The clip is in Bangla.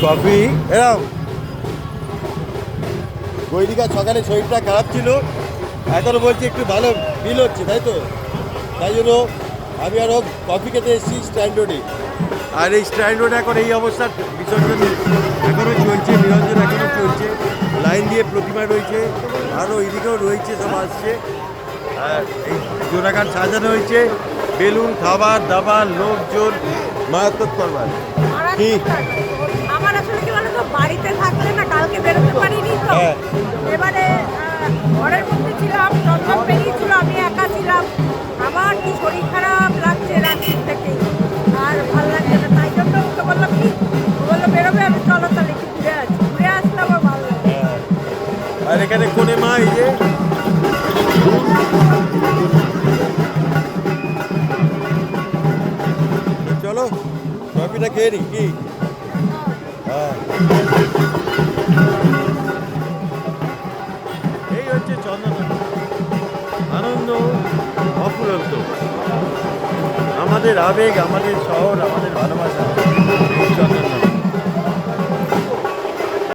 কফি এরম গৈরিকা সকালে শরীরটা খারাপ ছিল, এখনও বলছি একটু ভালো ফিল হচ্ছে, তাই তো? তাই জন্য আমি আরও কফি খেতে এসেছি স্ট্যান্ড রোডে। আর এই স্ট্যান্ড রোডে এখন এই অবস্থা, বিসর্জন এখনও চলছে, নিরঞ্জন এখনও চলছে, লাইন দিয়ে প্রতিমা রয়েছে, আরও এদিকেও রয়েছে, সব আসছে। আর এই জোড়াঘাট সাজানো হয়েছে, বেলুন, খাবার দাবার, লোকজন, মারাত্মক করবার। কি আমার আসলে কি বলতো, বাড়িতে থাকলে না কালকে বেরোতে পারিনি তো। এবারে ঘরের মধ্যে ছিলাম, চন্দন বেরিয়েছিল, আমি একা ছিলাম, আমার কি শরীর খারাপ লাগছে রাত্রির থেকে, আর ভালো লাগছে না। তাই জন্য ওকে বললাম কি, ও বললো বেরোবে, আমি চলো তাহলে একটু ঘুরে আসলে আমার ভালো লাগে। আর এখানে কোনে মা, এই যে চলো কফিটা খেয়ে নি কি। হ্যাঁ, এই হচ্ছে চন্দন, আনন্দ অফুরন্ত, আমাদের আবেগ, আমাদের শহর, আমাদের ভালোবাসা।